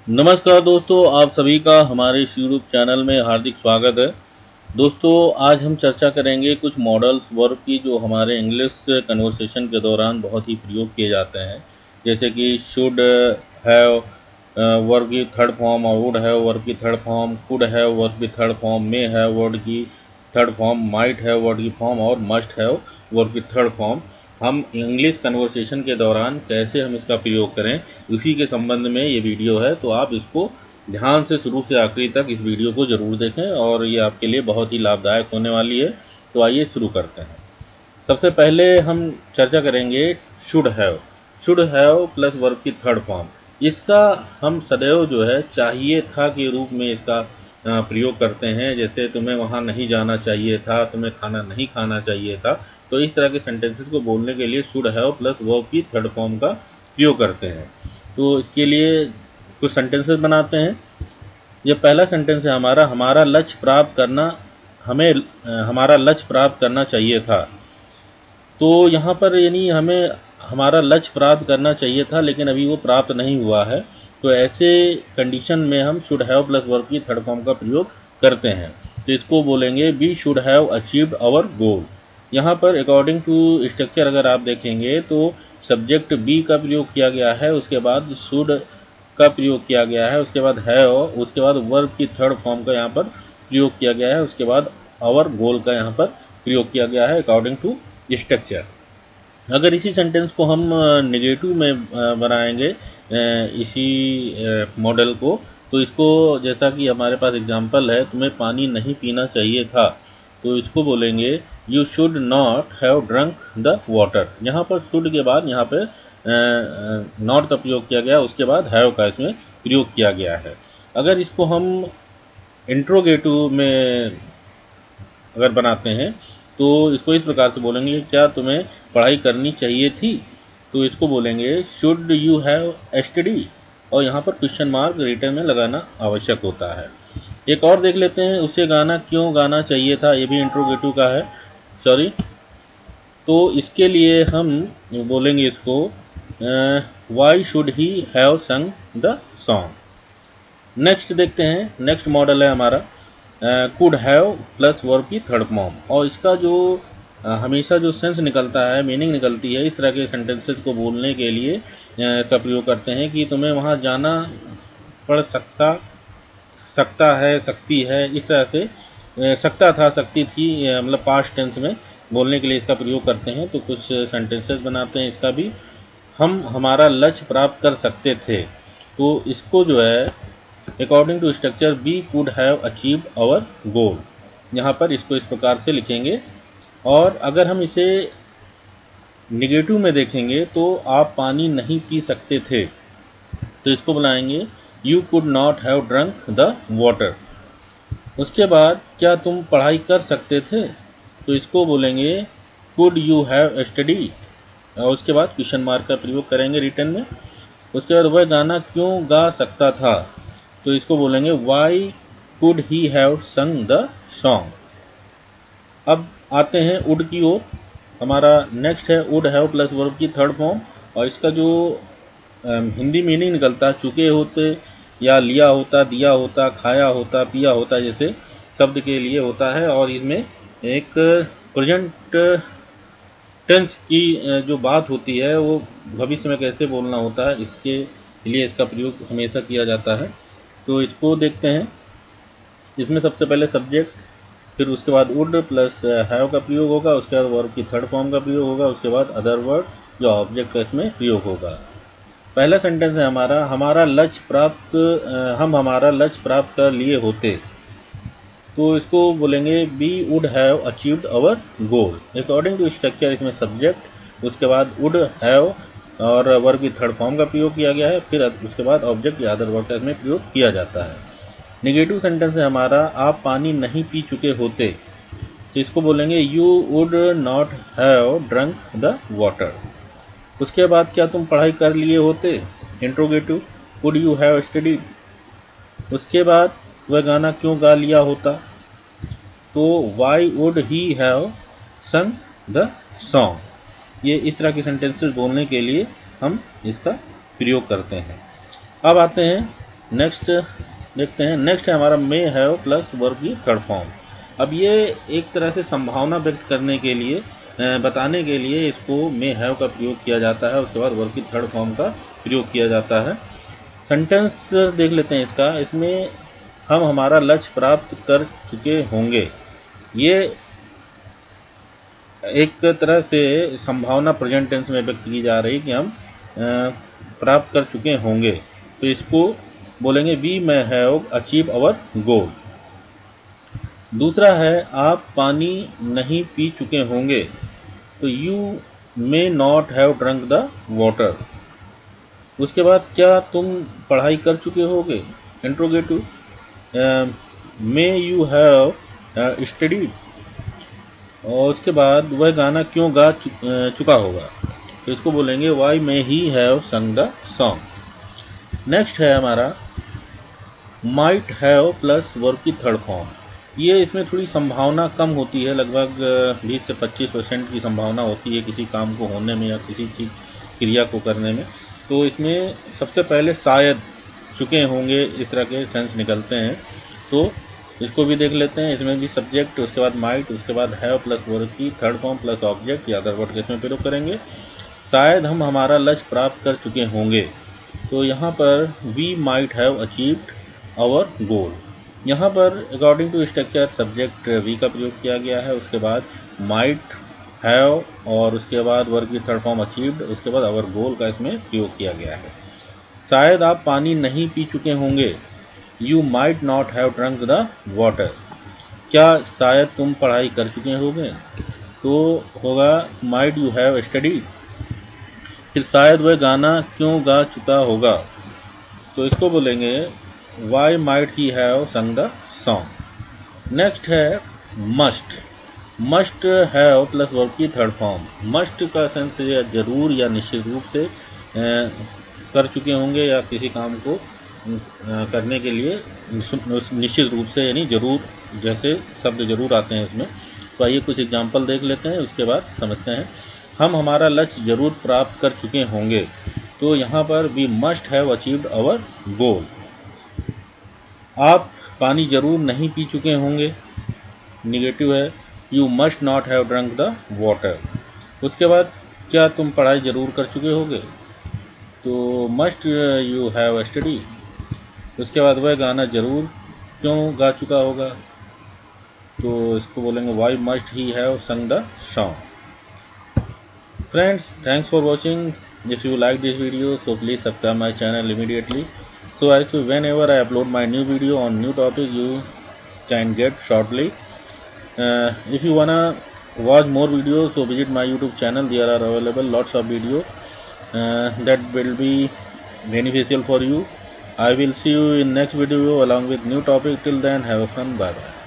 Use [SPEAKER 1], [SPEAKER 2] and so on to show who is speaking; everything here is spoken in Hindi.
[SPEAKER 1] नमस्कार दोस्तों, आप सभी का हमारे इस यूट्यूब चैनल में हार्दिक स्वागत है। दोस्तों, आज हम चर्चा करेंगे कुछ मॉडल्स वर्ब की जो हमारे इंग्लिश कन्वर्सेशन के दौरान बहुत ही प्रयोग किए जाते हैं। जैसे कि शुड हैव वर्ब की थर्ड फॉर्म, और वुड हैव वर्ब की third form, could have verb की third form, may have word की third form, might have word की फॉर्म और मस्ट हैव वर्ब की थर्ड फॉर्म। हम इंग्लिश कन्वर्सेशन के दौरान कैसे हम इसका प्रयोग करें, इसी के संबंध में ये वीडियो है। तो आप इसको ध्यान से शुरू से आखिरी तक इस वीडियो को ज़रूर देखें और ये आपके लिए बहुत ही लाभदायक होने वाली है। तो आइए शुरू करते हैं। सबसे पहले हम चर्चा करेंगे should have. Should have plus verb की थर्ड फॉर्म। इसका हम सदैव जो है चाहिए था के रूप में इसका प्रयोग करते हैं। जैसे तुम्हें वहाँ नहीं जाना चाहिए था, तुम्हें खाना नहीं खाना चाहिए था। तो इस तरह के सेंटेंसेस को बोलने के लिए शुड हैव प्लस वर्ब की थर्ड फॉर्म का प्रयोग करते हैं। तो इसके लिए कुछ सेंटेंसेस बनाते हैं। ये पहला सेंटेंस है हमारा, हमारा लक्ष्य प्राप्त करना हमारा लक्ष्य प्राप्त करना चाहिए था। तो यहाँ पर यानी हमें हमारा लक्ष्य प्राप्त करना चाहिए था, लेकिन अभी वो प्राप्त नहीं हुआ है। तो ऐसे कंडीशन में हम शुड हैव प्लस वर्ब की थर्ड फॉर्म का प्रयोग करते हैं। तो इसको बोलेंगे we should have achieved our goal. यहाँ पर अकॉर्डिंग टू स्ट्रक्चर अगर आप देखेंगे तो सब्जेक्ट बी का प्रयोग किया गया है, उसके बाद शुड का प्रयोग किया गया है, उसके बाद हैव, उसके बाद वर्ब की थर्ड फॉर्म का यहाँ पर प्रयोग किया गया है, उसके बाद आवर गोल का यहाँ पर प्रयोग किया गया है अकॉर्डिंग टू स्ट्रक्चर। अगर इसी सेंटेंस को हम नेगेटिव में बनाएंगे इसी मॉडल को, तो इसको जैसा कि हमारे पास एग्जांपल है, तुम्हें पानी नहीं पीना चाहिए था। तो इसको बोलेंगे you should not have drunk the water. यहाँ पर शुड के बाद यहाँ पे नॉट का प्रयोग किया गया, उसके बाद हैव का इसमें प्रयोग किया गया है। अगर इसको हम इंट्रोगेटिव में अगर बनाते हैं तो इसको इस प्रकार से बोलेंगे, क्या तुम्हें पढ़ाई करनी चाहिए थी। तो इसको बोलेंगे शुड यू हैव स्टडी, और यहाँ पर क्वेश्चन मार्क रिटर्न में लगाना आवश्यक होता है। एक और देख लेते हैं, उसे गाना क्यों गाना चाहिए था। ये भी इंट्रोगेटिव का है, सॉरी। तो इसके लिए हम बोलेंगे इसको why should he have sung the song. Next देखते हैं, नेक्स्ट मॉडल है हमारा कुड हैव प्लस वर्ब की थर्ड फॉर्म। और इसका जो हमेशा जो सेंस निकलता है, मीनिंग निकलती है, इस तरह के सेंटेंसेस को बोलने के लिए का प्रयोग करते हैं कि तुम्हें वहाँ जाना पड़ सकता है, सकती है, इस तरह से सकता था, सकती थी, मतलब पास्ट टेंस में बोलने के लिए इसका प्रयोग करते हैं। तो कुछ सेंटेंसेस बनाते हैं इसका भी। हम हमारा लक्ष्य प्राप्त कर सकते थे। तो इसको जो है according to structure we could have achieved our goal. यहाँ पर इसको इस प्रकार से लिखेंगे। और अगर हम इसे निगेटिव में देखेंगे तो आप पानी नहीं पी सकते थे। तो इसको बुलाएंगे you could not have drunk the water. उसके बाद क्या तुम पढ़ाई कर सकते थे। तो इसको बोलेंगे कुड यू हैव स्टडी, और उसके बाद क्वेश्चन मार्क का प्रयोग करेंगे रिटर्न में। उसके बाद वह गाना क्यों गा सकता था। तो इसको बोलेंगे Y could he have sung the song. अब आते हैं वुड की ओर। हमारा नेक्स्ट है वुड हैव प्लस वर्ब की थर्ड फॉर्म। और इसका जो हिंदी मीनिंग निकलता है, चुके होते या लिया होता, दिया होता, खाया होता, पिया होता, जैसे शब्द के लिए होता है। और इसमें एक प्रेजेंट टेंस की जो बात होती है वो भविष्य में कैसे बोलना होता है, इसके लिए इसका प्रयोग हमेशा किया जाता है। तो इसको देखते हैं। इसमें सबसे पहले सब्जेक्ट, फिर उसके बाद वुड प्लस हैव का प्रयोग होगा, उसके बाद वर्ब की थर्ड फॉर्म का प्रयोग होगा, उसके बाद अदर वर्ड जो ऑब्जेक्ट का इसमें प्रयोग होगा। पहला सेंटेंस है हमारा, हमारा लक्ष्य प्राप्त हम हमारा लक्ष्य प्राप्त कर लिए होते। तो इसको बोलेंगे we would have achieved our goal. According to structure इसमें सब्जेक्ट, उसके बाद वुड हैव और वर्ब की थर्ड फॉर्म का प्रयोग किया गया है, फिर उसके बाद ऑब्जेक्ट या अदर वर्ड का इसमें प्रयोग किया जाता है। नेगेटिव सेंटेंस है हमारा, आप पानी नहीं पी चुके होते। तो इसको बोलेंगे you would not have drunk the water. उसके बाद क्या तुम पढ़ाई कर लिए होते। Interrogative, would you have study. उसके बाद वह गाना क्यों गा लिया होता। तो why would he have sung the song. ये इस तरह के सेंटेंसेस बोलने के लिए हम इसका प्रयोग करते हैं। अब आते हैं नेक्स्ट देखते हैं, नेक्स्ट है हमारा मे हैव प्लस वर्ब की थर्ड फॉर्म। अब ये एक तरह से संभावना व्यक्त करने के लिए, बताने के लिए इसको मे हैव का प्रयोग किया जाता है, उसके बाद वर्ब की थर्ड फॉर्म का प्रयोग किया जाता है। सेंटेंस देख लेते हैं इसका। इसमें हम हमारा लक्ष्य प्राप्त कर चुके होंगे, ये एक तरह से संभावना प्रेजेंट टेंस में व्यक्त की जा रही कि हम प्राप्त कर चुके होंगे, तो इसको बोलेंगे we may have achieve our गोल। दूसरा है आप पानी नहीं पी चुके होंगे, तो you may not have drunk the water. उसके बाद क्या तुम पढ़ाई कर चुके होगे, interrogative, may you have studied. और उसके बाद वह गाना क्यों गा चुका होगा, तो इसको बोलेंगे why may he have sung the song. Next है हमारा माइट हैव प्लस वर्ब की थर्ड फॉर्म। ये इसमें थोड़ी संभावना कम होती है, लगभग 20 से 25% की संभावना होती है किसी काम को होने में या किसी चीज़ क्रिया को करने में। तो इसमें सबसे पहले शायद, चुके होंगे, इस तरह के सेंस निकलते हैं। तो इसको भी देख लेते हैं। इसमें भी सब्जेक्ट, उसके बाद माइट, उसके बाद हैव प्लस वर्ब की थर्ड फॉर्म प्लस ऑब्जेक्ट या अदर वर्ड के इसमें प्रयोग करेंगे। शायद हम हमारा लक्ष्य प्राप्त कर चुके होंगे, तो यहाँ पर we might have achieved our goal. यहाँ पर according to structure subject V का प्रयोग किया गया है, उसके बाद माइट हैव और उसके बाद वर्ब की थर्ड फॉर्म अचीव्ड, उसके बाद आवर गोल का इसमें प्रयोग किया गया है। शायद आप पानी नहीं पी चुके होंगे, you might not have drunk the water. क्या शायद तुम पढ़ाई कर चुके होंगे, तो होगा माइट यू हैव स्टडीड। फिर शायद वह गाना क्यों गा चुका होगा, तो इसको बोलेंगे why might he have sung the song. Next है must. Must have plus verb की थर्ड फॉर्म। मस्ट का सेंस जरूर या निश्चित रूप से कर चुके होंगे या किसी काम को करने के लिए निश्चित रूप से, यानी जरूर जैसे शब्द जरूर आते हैं इसमें। तो आइए कुछ एग्जाम्पल देख लेते हैं, उसके बाद समझते हैं। हम हमारा लक्ष्य जरूर प्राप्त कर चुके होंगे, तो यहाँ पर we must have achieved our goal. आप पानी जरूर नहीं पी चुके होंगे, निगेटिव है, you must not have drunk the water. उसके बाद क्या तुम पढ़ाई जरूर कर चुके होगे, तो मस्ट यू हैव स्टडी। उसके बाद वह गाना जरूर क्यों गा चुका होगा, तो इसको बोलेंगे why must he have sung the song. Friends, thanks for watching. If you like this video, so please subscribe my channel immediately, so as whenever I upload my new video on new topic, you can get shortly. If you wanna watch more videos, so visit my YouTube channel. There are available lots of videos that will be beneficial for you. I will see you in next video along with new topic. Till then, have fun. Bye bye.